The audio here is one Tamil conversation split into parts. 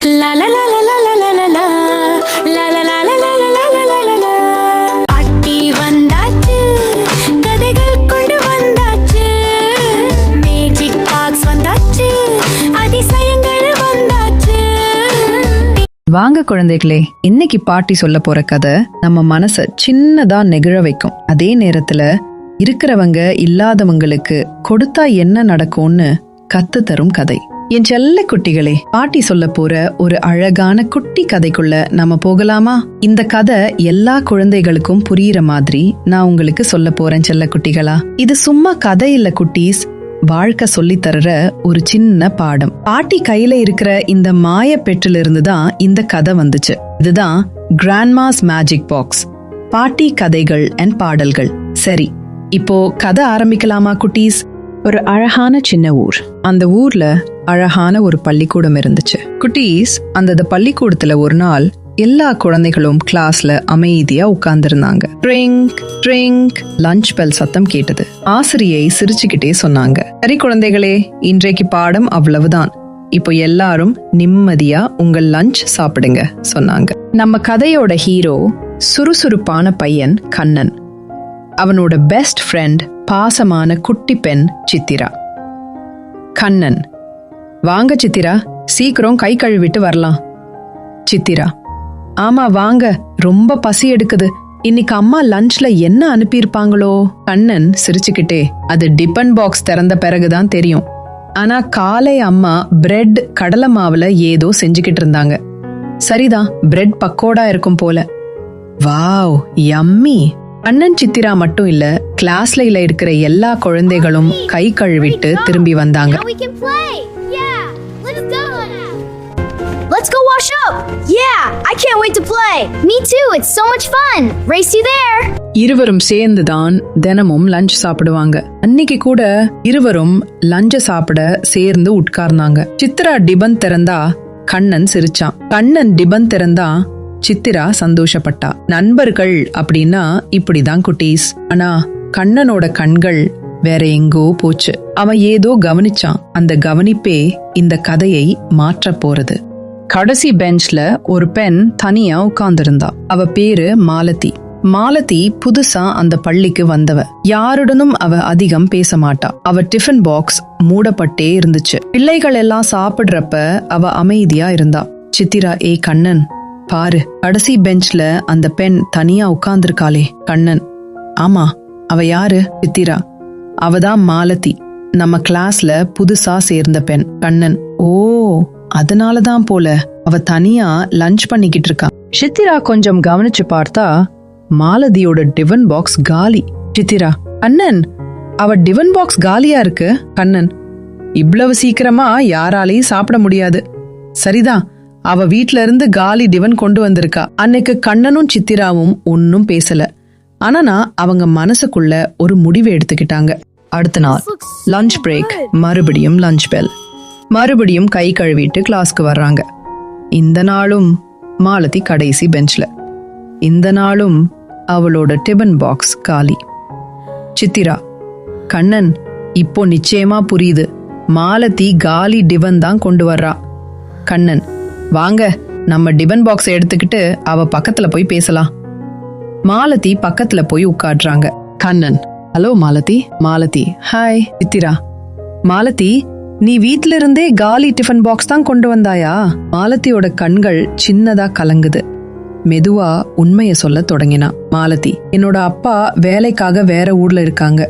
La la la la la la la la la la la la la la la la la la. பாட்டி வந்தாச்சு, கதைகள் கொண்டு வந்தாச்சு, மேஜிக் பாக்ஸ் வந்தாச்சு, அதிசயங்கள் வந்தாச்சு. வாங்க குழந்தைகளே, இன்னைக்கு பாட்டி சொல்ல போற கதை நம்ம மனச சின்னதா நெகிழ வைக்கும். அதே நேரத்துல இருக்கிறவங்க இல்லாதவங்களுக்கு கொடுத்தா என்ன நடக்கும்னு கத்து தரும் கதை. என் செல்ல குட்டிகளே, பாட்டி சொல்ல போற ஒரு அழகான குட்டி கதைக்குள்ள நம்ம போகலாமா? இந்த கதை எல்லா குழந்தைகளுக்கும் புரியுற மாதிரி நான் உங்களுக்கு சொல்ல போறேன் செல்ல குட்டிகளா. இது சும்மா கதை இல்ல குட்டீஸ், வாழ்க்கை சொல்லி தர்ற ஒரு சின்ன பாடம். பாட்டி கையில இருக்கிற இந்த மாய பெட்டிலிருந்து தான் இந்த கதை வந்துச்சு. இதுதான் கிராண்ட்மாஸ் மேஜிக் பாக்ஸ், பாட்டி கதைகள் அண்ட் பாடல்கள். சரி, இப்போ கதை ஆரம்பிக்கலாமா குட்டீஸ்? ஒரு அழகான சின்ன ஊர். அந்த ஊர்ல அழகான ஒரு பள்ளிக்கூடம் இருந்துச்சு குட்டீஸ். அந்த பள்ளிக்கூடத்துல ஒரு நாள் எல்லா குழந்தைகளும் கிளாஸ்ல அமைதியா உட்கார்ந்திருந்தாங்க. ட்ரிங்க் ட்ரிங்க் லஞ்ச் பெல் சத்தம் கேட்டது. ஆசிரியை சிரிச்சுக்கிட்டே சொன்னாங்க, சரி குழந்தைகளே, இன்றைக்கு பாடம் அவ்வளவுதான். இப்போ எல்லாரும் நிம்மதியா உங்கள் லஞ்ச் சாப்பிடுங்க சொன்னாங்க. நம்ம கதையோட ஹீரோ சுறுசுறுப்பான பையன் கண்ணன். அவனோட பெஸ்ட் ஃப்ரெண்ட் பாசமான குட்டி பெண் சித்திரா. கண்ணன், வாங்க சித்திரா, சீக்கிரம் கை கழுவிட்டு வரலாம். சித்திரா, ஆமா வாங்க, ரொம்ப பசி எடுக்குது. இன்னைக்கு அம்மா லஞ்ச்ல என்ன அனுப்பியிருப்பாங்களோ? கண்ணன் சிரிச்சுக்கிட்டே, அது டிபன் பாக்ஸ் திறந்த பிறகுதான் தெரியும். ஆனா காலை அம்மா பிரெட் கடலை மாவுல ஏதோ செஞ்சுக்கிட்டு இருந்தாங்க. சரிதான், பிரெட் பக்கோடா இருக்கும் போல. Wow, yummy. கண்ணன் சித்திரா மட்டும் இல்ல, கிளாஸ்ல இருக்கிற எல்லா குழந்தைகளும் கை கழுவிட்டு திரும்பி வந்தாங்க. Let's go wash up. Yeah, I can't wait to play. Me too, it's so much fun. Race you there. இருவரும் சேர்ந்துதான் தினமும் லஞ்ச் சாப்பிடுவாங்க. அன்னைக்கு கூட இருவரும் லஞ்ச சாப்பிட சேர்ந்து உட்கார்ந்தாங்க. சித்திரா டிபன் திறந்தா கண்ணன் சிரிச்சான். கண்ணன் டிபன் திறந்தா சித்திரா சந்தோஷப்பட்டா. நண்பர்கள் அப்படின்னா இப்படிதான் குட்டீஸ். ஆனா கண்ணனோட கண்கள் வேற எங்கோ போச்சு. அவன் ஏதோ கவனிச்சான். அந்த கவனிப்பே இந்த கதையை மாற்ற போறது. கடைசி பெஞ்ச்ல ஒரு பெண் தனியா உட்கார்ந்திருந்தா. அவ பேரு மாலதி. மாலதி புதுசா அந்த பள்ளிக்கு வந்தவ. யாருடனும் அவ அதிகம் பேச மாட்டா. அவ டிஃபன் பாக்ஸ் மூடப்பட்டே இருந்துச்சு. பிள்ளைகள் எல்லாம் சாப்பிடுறப்ப அவ அமைதியா இருந்தா. சித்திரா, ஏ கண்ணன் பாரு, கடைசி பெஞ்ச்ல அந்த பெண் தனியா உட்கார்ந்திருக்காளே. கண்ணன், ஆமா, அவ யாரு? சித்திரா, அவதான் மாலதி, நம்ம கிளாஸ்ல புதுசா சேர்ந்த பெண். கண்ணன், ஓ, அதனாலதான் போல அவ தனியா லஞ்ச் பண்ணிக்கிட்டு இருக்கா. சித்திரா கொஞ்சம் கவனிச்சு பார்த்தா மாலதியோட டிபன் பாக்ஸ் காலி. சித்திரா, கண்ணன், அவ டிபன் பாக்ஸ் காலியா இருக்கு. கண்ணன், இவ்வளவு சீக்கிரமா யாராலையும் சாப்பிட முடியாது. சரிதான், அவ வீட்ல இருந்து காலி டிபன் கொண்டு வந்திருக்கா. அன்னைக்கு கண்ணனும் சித்திராவும் ஒன்னும் பேசல. ஆனா அவங்க மனசுக்குள்ள ஒரு முடிவு எடுத்துக்கிட்டாங்க. அடுத்த நாள் லஞ்ச் பிரேக், மறுபடியும் லஞ்ச் பெல். மறுபடியும் கை கழுவிட்டு கிளாஸ்க்கு வர்றாங்க. இந்த நாளும் மாலதி கடைசி பெஞ்ச்ல. இந்த நாளும் அவளோட டிபன் பாக்ஸ் காலி. சித்திரா, கண்ணன், இப்போ நிச்சயமா புரியுது, மாலதி காலி டிபன் தான் கொண்டு வர்றா. கண்ணன், வாங்க, நம்ம டிபன் பாக்ஸ் எடுத்துக்கிட்டு அவ பக்கத்துல போய் பேசலாம். மாலதி பக்கத்துல போய் உட்காடுறாங்க. கண்ணன், ஹலோ மாலதி. மாலதி, ஹாய். சித்திரா, மாலதி, நீ வீட்ல இருந்தே காலி டிஃபன் பாக்ஸ் தான் கொண்டு வந்தாயா? மாலதியோட கண்கள் சின்னதா கலங்குது. மெதுவா உண்மைய சொல்ல தொடங்கினா. மாலதி, என்னோட அப்பா வேலைக்காக வேற ஊர்ல இருக்காங்க.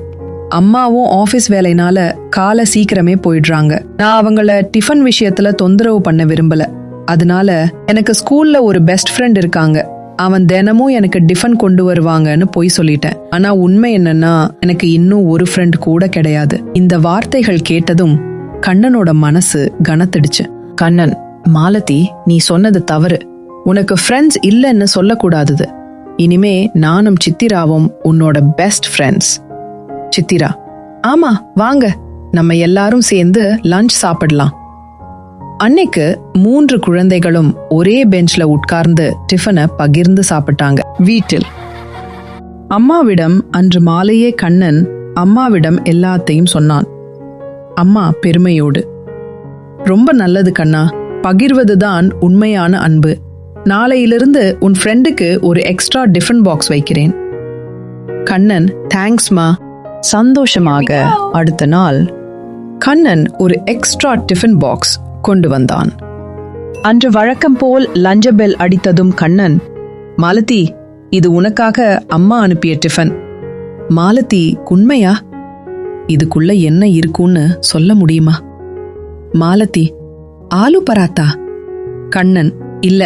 அம்மாவும் ஆபீஸ் வேலைனால காலை சீக்கிரமே போயிடுறாங்க. நான் அவங்கள டிஃபன் விஷயத்துல தொந்தரவு பண்ண விரும்பல. அதனால எனக்கு ஸ்கூல்ல ஒரு பெஸ்ட் ஃப்ரெண்ட் இருக்காங்க. அவன் தினமும் எனக்கு டிஃபன் கொண்டு வருவாங்கன்னு போய் சொல்லிட்டேன். ஆனா உண்மை என்னன்னா, எனக்கு இன்னும் ஒரு ஃப்ரெண்ட் கூட கிடையாது. இந்த வார்த்தைகள் கேட்டதும் கண்ணனோட மனசு கனத்திடுச்சு. கண்ணன், மாலதி, நீ சொன்னது தவறு. உனக்கு ஃப்ரெண்ட்ஸ் இல்லைன்னு சொல்லக்கூடாது. இனிமே நானும் சித்திராவும் உன்னோட பெஸ்ட் ஃப்ரெண்ட்ஸ். சித்திரா, ஆமா வாங்க, நம்ம எல்லாரும் சேர்ந்து லஞ்ச் சாப்பிடலாம். அன்னைக்கு 3 குழந்தைகளும் ஒரே பெஞ்ச்ல உட்கார்ந்து டிஃபனை பகிர்ந்து சாப்பிட்டாங்க. வீட்டில் அம்மாவிடம் அன்று மாலையே கண்ணன் அம்மாவிடம் எல்லாத்தையும் சொன்னான். அம்மா பெருமையோடு, ரொம்ப நல்லது கண்ணா, பகிர்வதுதான் உண்மையான அன்பு. நாளையிலிருந்து உன் ஃப்ரெண்டுக்கு ஒரு எக்ஸ்ட்ரா டிஃபன் பாக்ஸ் வைக்கிறேன். கண்ணன், தேங்க்ஸ்மா. சந்தோஷமாக அடுத்த நாள் கண்ணன் ஒரு எக்ஸ்ட்ரா டிஃபன் பாக்ஸ் கொண்டு வந்தான். அன்று வழக்கம் போல் லஞ்ச பெல் அடித்ததும் கண்ணன், மாலதி, இது உனக்காக அம்மா அனுப்பிய டிஃபன். மாலதி, உண்மையா? இதுக்குள்ள என்ன இருக்குன்னு சொல்ல முடியுமா? மாலதி, ஆலு பராத்தா. கண்ணன், இல்ல.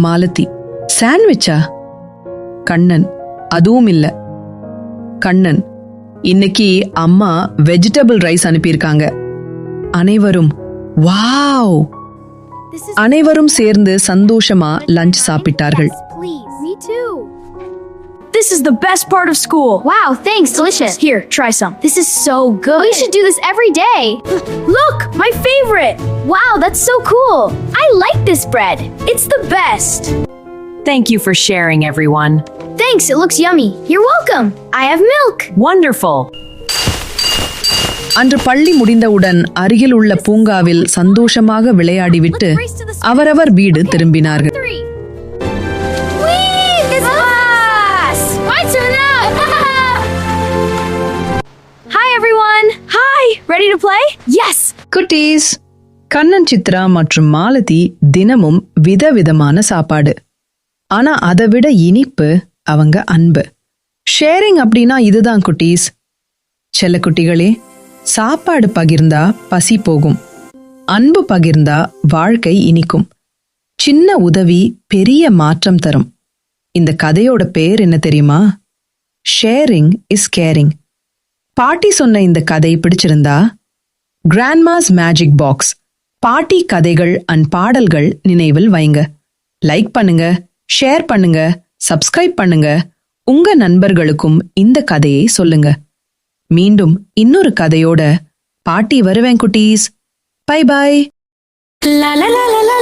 மாலதி, சாண்ட்விச்சா? கண்ணன், அதுவும் இல்ல. கண்ணன், இன்னைக்கு அம்மா வெஜிடபிள் ரைஸ் அனுப்பியிருக்காங்க. அனைவரும் வாவ்! அனைவரும் சேர்ந்து சந்தோஷமா lunch சாப்பிட்டார்கள். Please. Me too. This is the best part of school. Wow, thanks. Delicious. Here, try some. This is so good. We should do this every day. Look, my favorite. Wow, that's so cool. I like this bread. It's the best. Thank you for sharing, everyone. Thanks, it looks yummy. You're welcome. I have milk. Wonderful. அன்று பள்ளி முடிந்தவுடன் அருகில் உள்ள பூங்காவில் சந்தோஷமாக விளையாடிவிட்டு அவரவர் வீடு திரும்பினார்கள். 3. Whee! This class! My turn now! Hi, everyone. Hi. Ready to play? Yes. குட்டீஸ், கண்ணன், சித்ரா மற்றும் மாலதி தினமும் விதவிதமான சாப்பாடு. ஆனா அதை விட இனிப்பு அவங்க அன்பு. ஷேரிங் அப்படின்னா இதுதான் குட்டீஸ். செல்ல குட்டிகளே, சாப்பாடு பகிர்ந்தா பசி போகும், அன்பு பகிர்ந்தா வாழ்க்கை இனிக்கும். சின்ன உதவி பெரிய மாற்றம் தரும். இந்த கதையோட பேர் என்ன தெரியுமா? Sharing is caring. பாட்டி சொன்ன இந்த கதை பிடிச்சிருந்தா கிராண்ட்மாஸ் மேஜிக் பாக்ஸ் பாட்டி கதைகள் அண்ட் பாடல்கள் நினைவில் வைங்க. லைக் பண்ணுங்க, ஷேர் பண்ணுங்க, சப்ஸ்கிரைப் பண்ணுங்க. உங்க நண்பர்களுக்கும் இந்த கதையை சொல்லுங்க. மீண்டும் இன்னொரு கதையோட பாட்டி வருவேன் குட்டீஸ். Bye bye. La la la la la.